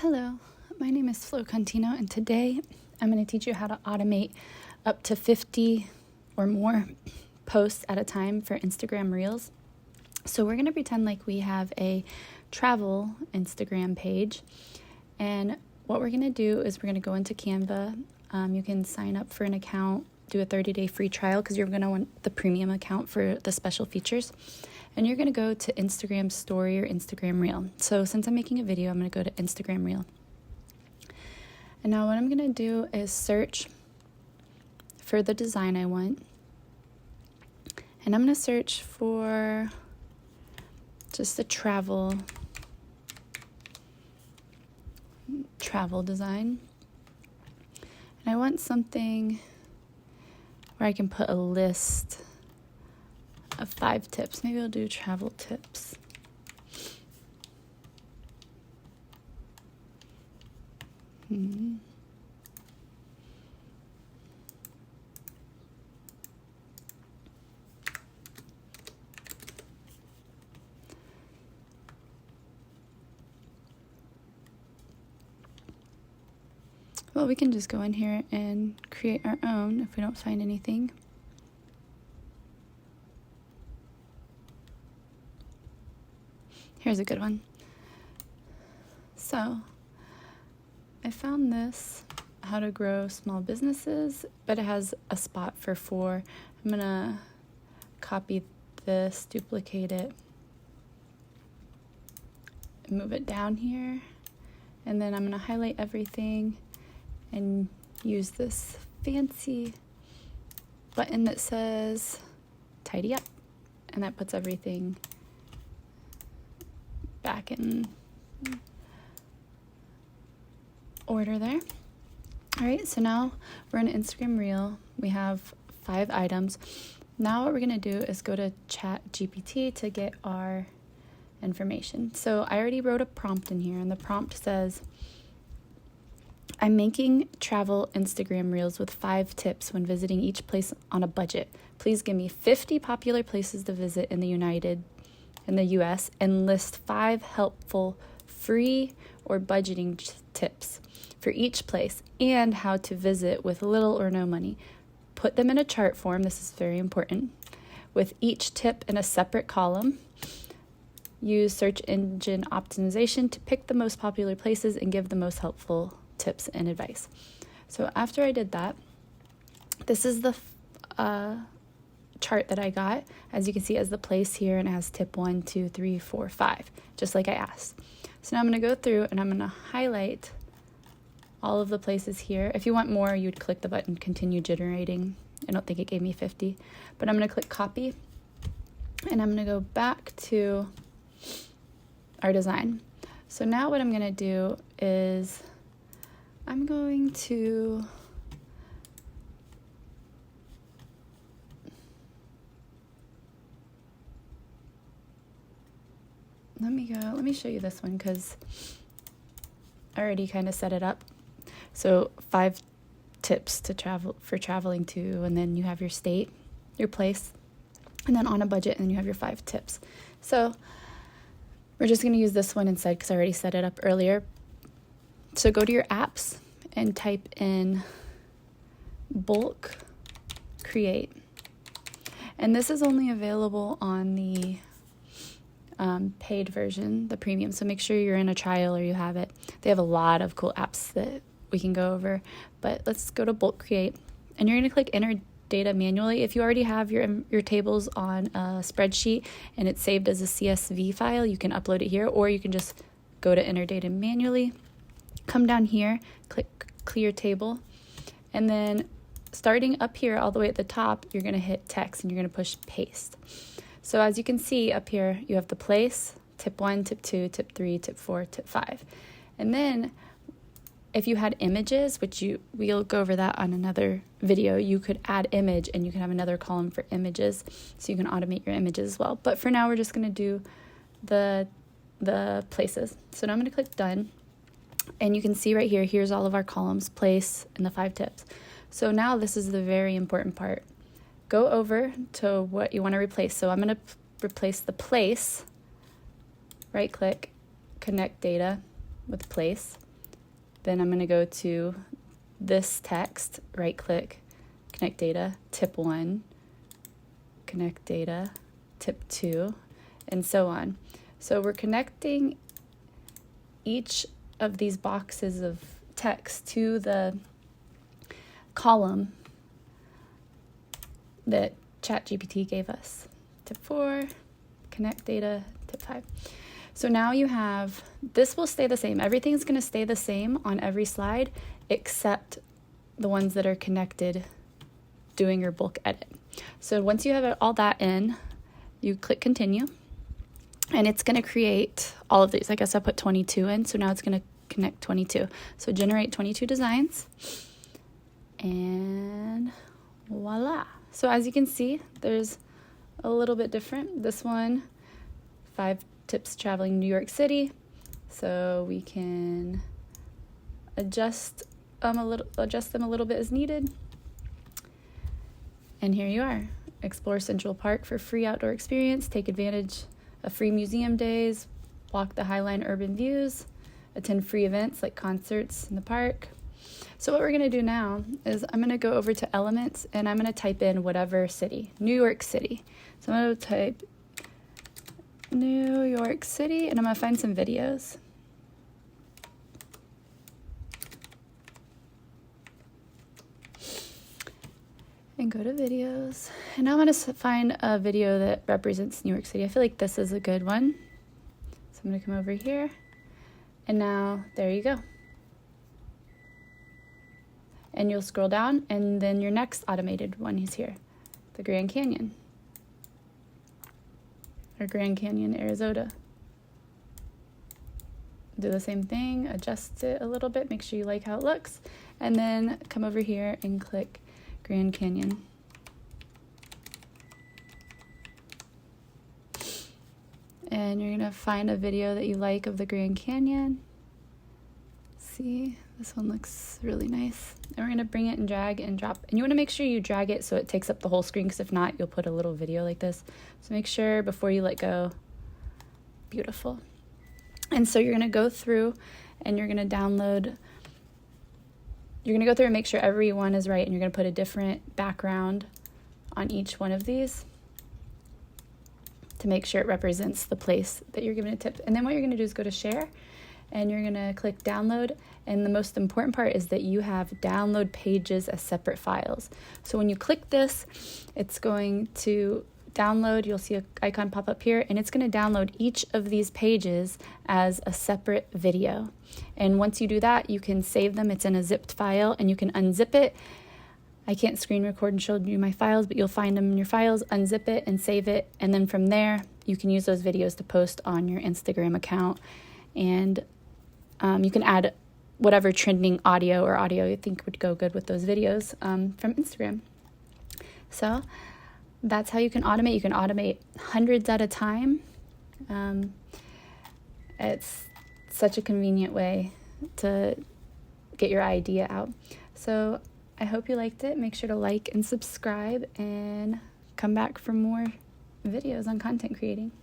Hello, my name is Flo Contino, and today I'm going to teach you how to automate up to 50 or more posts at a time for Instagram Reels. So we're going to pretend like we have a travel Instagram page, and what we're going to do is we're going to go into Canva. You can sign up for an account, do a 30-day free trial because you're going to want the premium account for the special features. And you're going to go to Instagram Story or Instagram Reel. So since I'm making a video, I'm going to go to Instagram Reel. And now what I'm going to do is search for the design I want. And I'm going to search for just a travel design. And I want something where I can put a list of 5 tips. Maybe I'll do travel tips. Well, we can just go in here and create our own if we don't find anything. Here's a good one. So, I found this, how to grow small businesses, but it has a spot for 4. I'm gonna copy this, duplicate it, move it down here, and then I'm gonna highlight everything and use this fancy button that says tidy up, and that puts everything back in order there. All right, so now we're in Instagram Reel. We have 5 items. Now what we're gonna do is go to ChatGPT to get our information. So I already wrote a prompt in here, and the prompt says, I'm making travel Instagram Reels with 5 tips when visiting each place on a budget. Please give me 50 popular places to visit in the US, and list 5 helpful free or budgeting tips for each place and how to visit with little or no money. Put them in a chart form, this is very important, with each tip in a separate column. Use search engine optimization to pick the most popular places and give the most helpful tips and advice. So after I did that, this is the chart that I got. As you can see, as the place here, and it has tip 1, 2, 3, 4, 5, just like I asked. So now I'm going to go through and I'm going to highlight all of the places here. If you want more, you'd click the button continue generating. I don't think it gave me 50, but I'm going to click copy, and I'm going to go back to our design. So now what I'm going to do is I'm going to let me show you this one because I already kind of set it up. So 5 tips to traveling to, and then you have your state, your place, and then on a budget, and then you have your 5 tips. So we're just going to use this one instead because I already set it up earlier. So go to your apps and type in bulk create. And this is only available on the paid version, the premium. So make sure you're in a trial or you have it. They have a lot of cool apps that we can go over, but let's go to bulk create, and you're going to click enter data manually. If you already have your tables on a spreadsheet and it's saved as a CSV file, you can upload it here, or you can just go to enter data manually, come down here, click clear table, and then starting up here all the way at the top, you're going to hit text and you're going to push paste. So as you can see up here, you have the place, tip 1, tip 2, tip 3, tip 4, tip 5. And then if you had images, which we'll go over that on another video, you could add image and you can have another column for images, so you can automate your images as well. But for now, we're just going to do the places. So now I'm going to click done, and you can see right here, here's all of our columns, place, and the 5 tips. So now this is the very important part. Go over to what you want to replace. So I'm going to replace the place, right click, connect data with place. then I'm going to go to this text, right click, connect data, tip 1, connect data, tip 2, and so on. So we're connecting each of these boxes of text to the column that ChatGPT gave us. Tip 4, connect data, tip 5. So now you have, this will stay the same. Everything's going to stay the same on every slide except the ones that are connected doing your bulk edit. So once you have all that in, you click continue, and it's going to create all of these. I guess I put 22 in, so now it's going to connect 22. So generate 22 designs, and voila. So as you can see, there's a little bit different. This one, 5 tips traveling New York City. So we can adjust them a little bit as needed. And here you are. Explore Central Park for free outdoor experience. Take advantage of free museum days. Walk the Highline urban views. Attend free events like concerts in the park. So what we're going to do now is I'm going to go over to Elements, and I'm going to type in whatever city, New York City. So I'm going to type New York City, and I'm going to find some videos. And go to videos. And I'm going to find a video that represents New York City. I feel like this is a good one. So I'm going to come over here. And now, there you go. And you'll scroll down, and then your next automated one is here. The Grand Canyon. Or Grand Canyon, Arizona. Do the same thing, adjust it a little bit, make sure you like how it looks, and then come over here and click Grand Canyon. And you're gonna find a video that you like of the Grand Canyon. See, this one looks really nice. And we're gonna bring it and drag and drop. And you wanna make sure you drag it so it takes up the whole screen, because if not, you'll put a little video like this. So make sure before you let go. Beautiful. And so you're gonna go through and you're gonna download, you're gonna go through and make sure every one is right, and you're gonna put a different background on each one of these to make sure it represents the place that you're giving a tip. And then what you're gonna do is go to share, and you're gonna click download. And the most important part is that you have download pages as separate files. So when you click this, it's going to download. You'll see an icon pop up here, and it's going to download each of these pages as a separate video. And once you do that, you can save them. It's in a zipped file, and you can unzip it. I can't screen record and show you my files, but you'll find them in your files, unzip it and save it. And then from there, you can use those videos to post on your Instagram account. And you can add whatever trending audio or audio you think would go good with those videos from Instagram. So that's how you can automate. You can automate hundreds at a time. It's such a convenient way to get your idea out. So I hope you liked it. Make sure to like and subscribe, and come back for more videos on content creating.